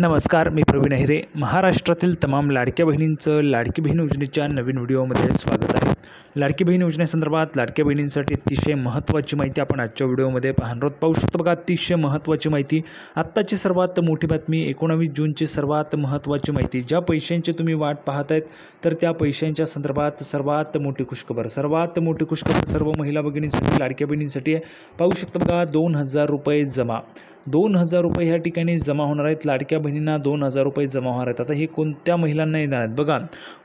नमस्कार, मी प्रवीण अहिरे. महाराष्ट्रातील तमाम लाडक्या बहिणींचं लाडकी बहीण योजनेच्या नवीन व्हिडिओमध्ये स्वागत आहे. लाडकी बहीण योजनेसंदर्भात लाडक्या बहिणींसाठी अतिशय महत्त्वाची माहिती आपण आजच्या व्हिडिओमध्ये पाहणार आहोत. पाहू शकतो बघा, अतिशय महत्त्वाची माहिती. आत्ताची सर्वात मोठी बातमी, 19 जूनची सर्वात महत्त्वाची माहिती. ज्या पैशांची तुम्ही वाट पाहत आहेत तर त्या पैशांच्या संदर्भात सर्वात मोठी खुशखबर सर्व महिला भगिनींसाठी, लाडक्या बहिणींसाठी आहे. पाहू शकतो बघा, 2000 रुपये जमा. 2000 रुपये ह्या ठिकाणी जमा होणार आहेत. लाडक्या बहिणींना 2000 रुपये जमा होणार आहेत. आता हे कोणत्या महिलांना येणार आहेत बघा,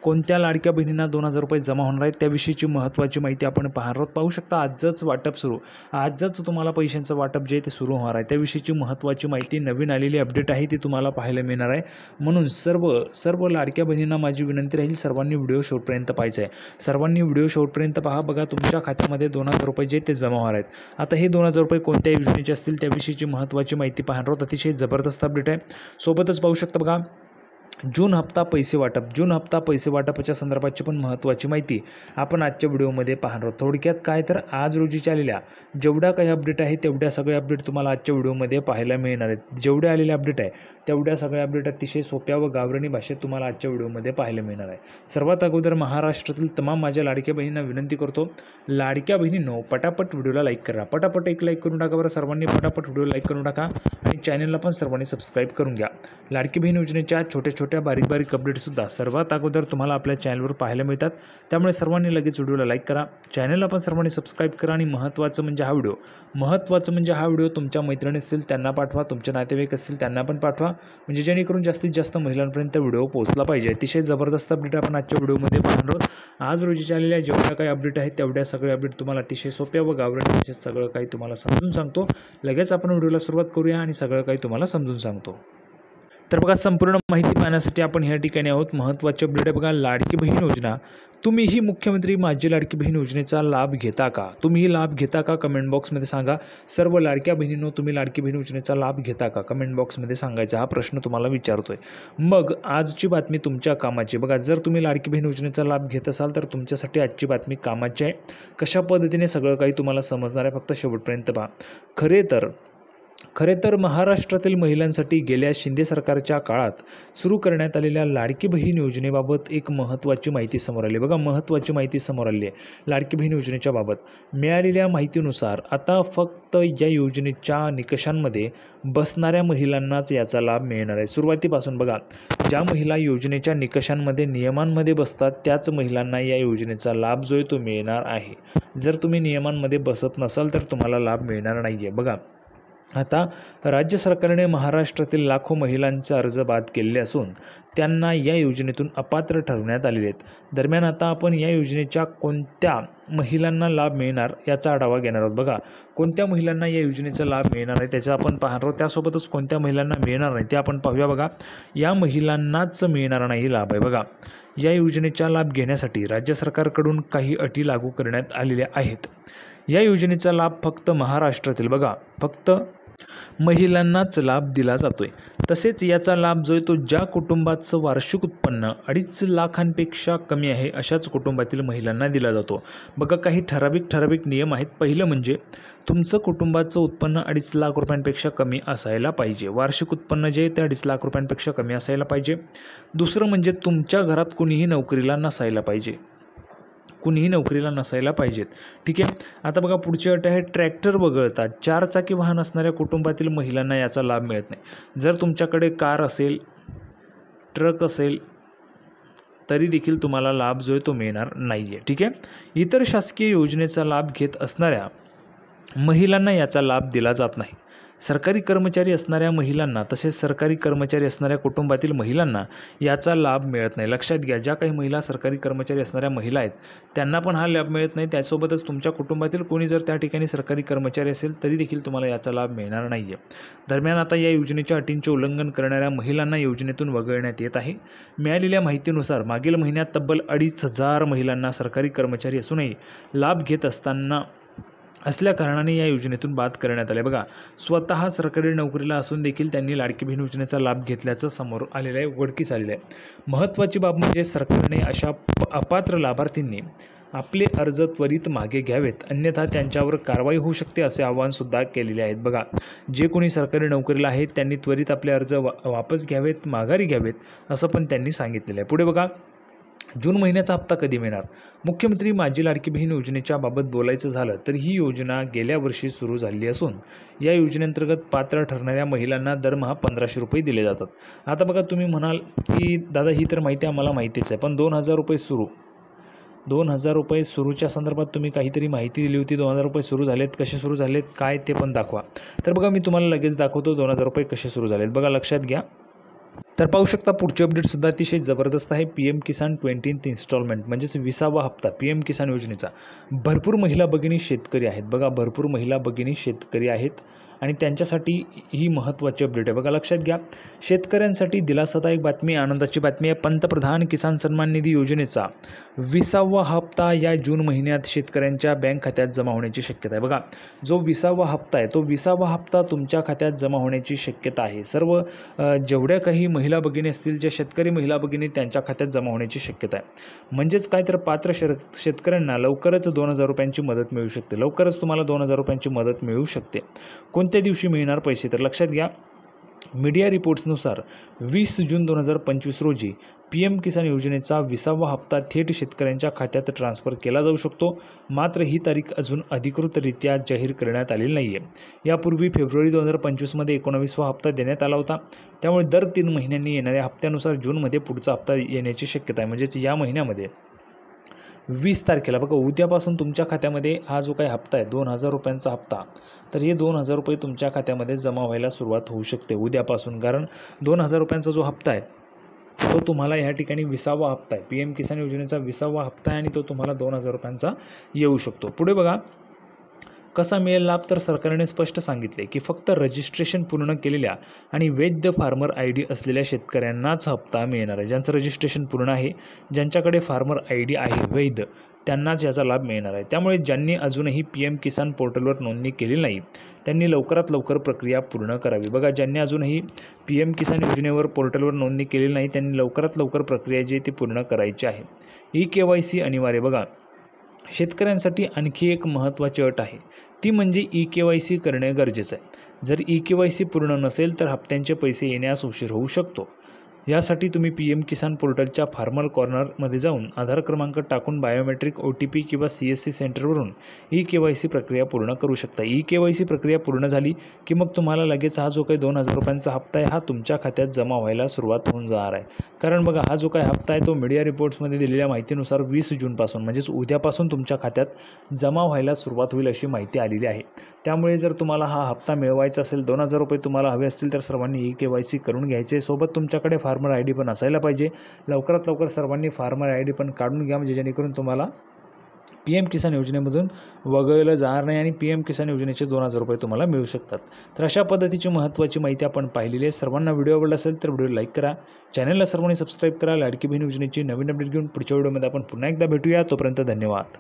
कोणत्या लाडक्या बहिणींना 2000 रुपये जमा होणार आहेत त्याविषयीची महत्त्वाची माहिती आपण पाहणार आहोत. पाहू शकता, आजच वाटप सुरू, आजच तुम्हाला पैशांचं वाटप जे आहे ते सुरू होणार आहे. त्याविषयीची महत्त्वाची माहिती, नवीन आलेली अपडेट आहे ती तुम्हाला पाहायला मिळणार आहे. म्हणून सर्व लाडक्या बहिणींना माझी विनंती राहील, सर्वांनी व्हिडिओ शेवटपर्यंत पाहायचा आहे. सर्वांनी व्हिडिओ शेवटपर्यंत पहा. बघा, तुमच्या खात्यामध्ये 2000 रुपये जे ते जमा होणार आहेत. आता हे 2000 रुपये कोणत्या योजनेचे असतील त्याविषयीची महत्त्वाची माहिती पाहणार आहोत. अतिशय जबरदस्त अपडेट आहे. सोबतच पाहू शकता बघा, जून हप्ता पैसे वाटपाच्या संदर्भाची पण महत्त्वाची माहिती आपण आजच्या व्हिडिओमध्ये पाहणार आहोत. थोडक्यात काय तर आज रोजीच्या आलेल्या जेवढ्या काही अपडेट आहेत तेवढ्या सगळे अपडेट तुम्हाला आजच्या व्हिडिओमध्ये पाहायला मिळणार आहेत. जेवढे आलेले अपडेट आहे तेवढ्या सगळ्या अपडेट अतिशय सोप्या व गावरानी भाषेत तुम्हाला आजच्या व्हिडिओमध्ये पाहायला मिळणार आहे. सर्वात अगोदर महाराष्ट्रातील तमाम माझ्या लाडक्या बहिणींना विनंती करतो, लाडक्या बहिणींनो, पटापट व्हिडिओला लाईक करा. पटापट एक लाईक करून टाका बरं. सर्वांनी पटापट व्हिडिओ लाईक करून टाका आणि चॅनलला पण सर्वांनी सबस्क्राईब करून घ्या. लाडकी बहीण योजनेच्या छोट्या बारीक अपडेटसुद्धा सर्वात अगोदर तुम्हाला आपल्या चॅनलवर पाहायला मिळतात. त्यामुळे सर्वांनी लगेच व्हिडिओला लाईक करा, चॅनलला पण सर्वांनी सबस्क्राईब करा. आणि महत्त्वाचं म्हणजे हा व्हिडिओ तुमच्या मैत्रिणी असतील त्यांना पाठवा, तुमचे नातेवाईक असतील त्यांना पण पाठवा, म्हणजे जेणेकरून जास्तीत जास्त महिलांपर्यंत व्हिडिओ पोहोचला पाहिजे. अतिशय जबरदस्त अपडेट आपण आजच्या व्हिडिओमध्ये पाहणार आहोत. आज रोजीच्या आलेल्या जेवढ्या काही अपडेट आहेत तेवढ्या सगळे अपडेट तुम्हाला अतिशय सोप्या व गावरानी भाषेत सगळं काही तुम्हाला समजून सांगतो. लगेच आपण व्हिडिओला सुरुवात करूया आणि सगळं काही तुम्हाला समजून सांगतो. तर बघा, संपूर्ण माहिती पाहण्यासाठी आपण ह्या ठिकाणी आहोत. महत्त्वाचे अपडेट आहे बघा, लाडकी बहीण योजना. तुम्हीही मुख्यमंत्री माझी लाडकी बहीण योजनेचा लाभ घेता का? तुम्हीही लाभ घेता का? कमेंट बॉक्समध्ये सांगा. सर्व लाडक्या बहिणींनो, तुम्ही लाडकी बहीण योजनेचा लाभ घेता का? कमेंट बॉक्समध्ये सांगायचा हा प्रश्न तुम्हाला विचारतोय. मग आजची बातमी तुमच्या कामाची. बघा, जर तुम्ही लाडकी बहीण योजनेचा लाभ घेत असाल तर तुमच्यासाठी आजची बातमी कामाची आहे. कशा पद्धतीने सगळं काही तुम्हाला समजणार आहे, फक्त शेवटपर्यंत पहा. खरे तर महाराष्ट्रातील महिलांसाठी गेल्या शिंदे सरकारच्या काळात सुरू करण्यात आलेल्या लाडकी बहीण योजनेबाबत एक महत्त्वाची माहिती समोर आली. बघा, महत्त्वाची माहिती समोर आली आहे लाडकी बहीण योजनेच्या बाबत. मिळालेल्या माहितीनुसार आता फक्त या योजनेच्या निकषांमध्ये बसणाऱ्या महिलांनाच याचा लाभ मिळणार आहे. सुरुवातीपासून बघा, ज्या महिला योजनेच्या निकषांमध्ये, नियमांमध्ये बसतात त्याच महिलांना या योजनेचा लाभ जो आहे तो मिळणार आहे. जर तुम्ही नियमांमध्ये बसत नसाल तर तुम्हाला लाभ मिळणार नाही आहे. बघा, आता राज्य सरकारने महाराष्ट्रातील लाखो महिलांचे अर्ज बाद केलेले असून त्यांना या योजनेतून अपात्र ठरवण्यात आलेले आहेत. दरम्यान आता आपण या योजनेच्या कोणत्या महिलांना लाभ मिळणार याचा आढावा घेणार आहोत. बघा, कोणत्या महिलांना या योजनेचा लाभ मिळणार आहे त्याचा आपण पाहणार आहोत. त्यासोबतच कोणत्या महिलांना मिळणार नाही ते आपण पाहूया. बघा, या महिलांनाच मिळणार नाही लाभ आहे. बघा, या योजनेचा लाभ घेण्यासाठी राज्य सरकारकडून काही अटी लागू करण्यात आलेल्या आहेत. या योजनेचा लाभ फक्त महाराष्ट्रातील, बघा, फक्त महिलांनाच लाभ दिला जातोय. तसेच याचा लाभ जो आहे तो ज्या कुटुंबाचं वार्षिक उत्पन्न 2.5 लाखांपेक्षा कमी आहे अशाच कुटुंबातील महिलांना दिला जातो. बघा, काही ठराविक नियम आहेत. पहिलं म्हणजे तुमचं कुटुंबाचं उत्पन्न 2.5 लाख रुपयांपेक्षा कमी असायला पाहिजे. वार्षिक उत्पन्न जे आहे ते 2.5 लाख रुपयांपेक्षा कमी असायला पाहिजे. दुसरं म्हणजे तुमच्या घरात कुणीही नोकरीला नसायला पाहिजेत. ठीक आहे. आता बघा, पुढची अट आहे, ट्रॅक्टर वगळता 4 चाकी वाहन असणाऱ्या कुटुंबातील महिलांना याचा लाभ मिळत नाही. जर तुमच्याकडे कार असेल, ट्रक असेल तरी देखील तुम्हाला लाभ जो आहे तो मिळणार नाही आहे. ठीक आहे. इतर शासकीय योजनेचा लाभ घेत असणाऱ्या महिलांना याचा लाभ दिला जात नाही. सरकारी कर्मचारी असणाऱ्या महिलांना तसेच सरकारी कर्मचारी असणाऱ्या कुटुंबातील महिलांना याचा लाभ मिळत नाही. लक्षात घ्या, ज्या काही महिला सरकारी कर्मचारी असणाऱ्या महिला आहेत त्यांना पण हा लाभ मिळत नाही. त्यासोबतच तुमच्या कुटुंबातील कोणी जर त्या ठिकाणी सरकारी कर्मचारी असेल तरी देखील तुम्हाला याचा लाभ मिळणार नाही आहे. दरम्यान आता या योजनेच्या अटींचे उल्लंघन करणाऱ्या महिलांना योजनेतून वगळण्यात येत आहे. मिळालेल्या माहितीनुसार मागील महिन्यात तब्बल 2,500 महिलांना सरकारी कर्मचारी असूनही लाभ घेत असल्या कारणाने या योजनेतून बाद करण्यात आले. बघा, स्वतः सरकारी नोकरीला असून देखील त्यांनी लाडकी बहीण योजनेचा लाभ घेतल्याचं समोर आलेलं आहे, उघडकीस आलेलं आहे. महत्त्वाची बाब म्हणजे सरकारने अशा अपात्र लाभार्थींनी आपले अर्ज त्वरित मागे घ्यावेत, अन्यथा त्यांच्यावर कारवाई होऊ शकते असे आवाहनसुद्धा केलेले आहेत. बघा, जे कोणी सरकारी नोकरीला आहेत त्यांनी त्वरित आपले अर्ज वापस घ्यावेत, माघारी घ्यावेत असं पण त्यांनी सांगितलेलं आहे. पुढे बघा, जून महिन्याचा हप्ता कधी मिळणार? मुख्यमंत्री माझी लाडकी बहीण योजनेच्या बाबत बोलायचं झालं तर ही योजना गेल्या वर्षी सुरू झाली असून या योजनेअंतर्गत पात्र ठरणाऱ्या महिलांना दरमहा 1500 रुपये दिले जातात. आता बघा, तुम्ही म्हणाल की दादा ही तर माहिती आम्हाला माहितीच आहे, पण 2000 रुपये सुरू 2000 रुपये सुरूच्या संदर्भात तुम्ही काहीतरी माहिती दिली होती. 2000 रुपये सुरू झालेत, कसे सुरू झालेत, काय ते पण दाखवा. तर बघा, मी तुम्हाला लगेच दाखवतो 2000 रुपये कसे सुरू झालेत. बघा, लक्षात घ्या. तर पाहू शकता, पुढची अपडेटसुद्धा अतिशय जबरदस्त आहे. PM किसान 20th इन्स्टॉलमेंट म्हणजेच 20वा हप्ता PM किसान योजनेचा. भरपूर महिला भगिनी शेतकरी आहेत. बघा, भरपूर महिला भगिनी शेतकरी आहेत आणि त्यांच्यासाठी ही महत्त्वाची अपडेट आहे. बघा, लक्षात घ्या. शेतकऱ्यांसाठी दिलासादायक बातमी, आनंदाची बातमी आहे. पंतप्रधान किसान सन्मान निधी योजनेचा 20वा हप्ता या जून महिन्यात शेतकऱ्यांच्या बँक खात्यात जमा होण्याची शक्यता आहे. बघा, जो 20वा हप्ता आहे तो 20वा हप्ता तुमच्या खात्यात जमा होण्याची शक्यता आहे. सर्व जेवढ्या काही महिला भगिनी असतील, ज्या शेतकरी महिला भगिनी, त्यांच्या खात्यात जमा होण्याची शक्यता आहे. म्हणजेच काय, तर पात्र शेतकऱ्यांना लवकरच 2000 रुपयांची मदत मिळू शकते. लवकरच तुम्हाला 2000 रुपयांची मदत मिळू शकते. कोणत्या दिवशी मिळणार पैसे? तर लक्षात घ्या. मीडिया रिपोर्ट्सनुसार 20 जून 2025 रोजी PM किसान योजनेचा 20वा हप्ता थेट शेतकऱ्यांच्या खात्यात ट्रान्स्फर केला जाऊ शकतो. मात्र ही तारीख अजून अधिकृतरित्या जाहीर करण्यात आलेली नाही आहे. यापूर्वी फेब्रुवारी 2025मध्ये 19वा हप्ता देण्यात आला होता. त्यामुळे दर 3 महिन्यांनी येणाऱ्या हप्त्यानुसार जूनमध्ये पुढचा हप्ता येण्याची शक्यता आहे. म्हणजेच या महिन्यामध्ये 20 तारखेला बघा, उद्यापासून तुमच्या खात्यामध्ये हा जो काही हप्ता आहे 2000 रुपयांचा हप्ता, तर हे 2000 रुपये तुमच्या खात्यामध्ये जमा व्हायला सुरुवात होऊ शकते उद्यापासून. कारण 2000 रुपयांचा जो हप्ता आहे तो तुम्हाला या ठिकाणी 20वा हप्ता आहे. PM किसान योजनेचा 20वा हप्ता आहे आणि तो तुम्हाला 2000 रुपयांचा येऊ शकतो. पुढे बघा, कसा मिळेल लाभ? तर सरकारने स्पष्ट सांगितले की फक्त रजिस्ट्रेशन पूर्ण केलेल्या आणि वैध फार्मर ID असलेल्या शेतकऱ्यांनाच हप्ता मिळणार आहे. ज्यांचं रजिस्ट्रेशन पूर्ण आहे, ज्यांच्याकडे फार्मर ID आहे वैध, त्यांनाच याचा लाभ मिळणार आहे. त्यामुळे ज्यांनी अजूनही PM किसान पोर्टलवर नोंदणी केलेली नाही त्यांनी लवकरात लवकर प्रक्रिया पूर्ण करावी. बघा, ज्यांनी अजूनही PM किसान योजनेवर पोर्टलवर नोंदणी केलेली नाही त्यांनी लवकरात लवकर प्रक्रिया जी ती पूर्ण करायची आहे. eKYC अनिवार्य. बघा, शेतकऱ्यांसाठी आणखी एक महत्त्वाची अट आहे, ती म्हणजे eKYC करणे गरजेचं आहे. जर eKYC पूर्ण नसेल तर हप्त्यांचे पैसे येण्यास उशीर होऊ शकतो. यासाठी तुम्ही PM किसान पोर्टलच्या फार्मर कॉर्नरमध्ये जाऊन आधार क्रमांक टाकून बायोमेट्रिक OTP किंवा CSC सेंटरवरून eKYC प्रक्रिया पूर्ण करू शकता. eKYC प्रक्रिया पूर्ण झाली की मग तुम्हाला लगेच हा जो काही 2000 रुपयांचा हप्ता आहे हा तुमच्या खात्यात जमा व्हायला सुरुवात होऊन जाणार आहे. कारण बघा, हा जो काही हप्ता आहे तो मीडिया रिपोर्ट्समध्ये दिलेल्या माहितीनुसार 20 जूनपासून म्हणजेच उद्यापासून तुमच्या खात्यात जमा व्हायला सुरुवात होईल अशी माहिती आलेली आहे. त्यामुळे जर तुम्हाला हा हप्ता मिळवायचा असेल, 2000 रुपये तुम्हाला हवे असतील तर सर्वांनी eKYC करून घ्यायचे. सोबत तुमच्याकडे फार्मर ID पण असायला पाहिजे. लवकरात लवकर सर्वांनी फार्मर ID पण काढून घ्या, म्हणजे जेणेकरून तुम्हाला PM किसान योजनेमधून वगळलं जाणार नाही आणि PM किसान योजनेचे 2000 रुपये तुम्हाला मिळू शकतात. तर अशा पद्धतीची महत्त्वाची माहिती आपण पाहिलेली आहे. सर्वांना व्हिडिओ आवडला असेल तर व्हिडिओ लाईक करा, चॅनलला सर्वांनी सबस्क्राईब करा. लाडकी बहीण योजनेची नवीन अपडेट घेऊन पुढच्या व्हिडिओमध्ये आपण पुन्हा एकदा भेटूया. तोपर्यंत धन्यवाद.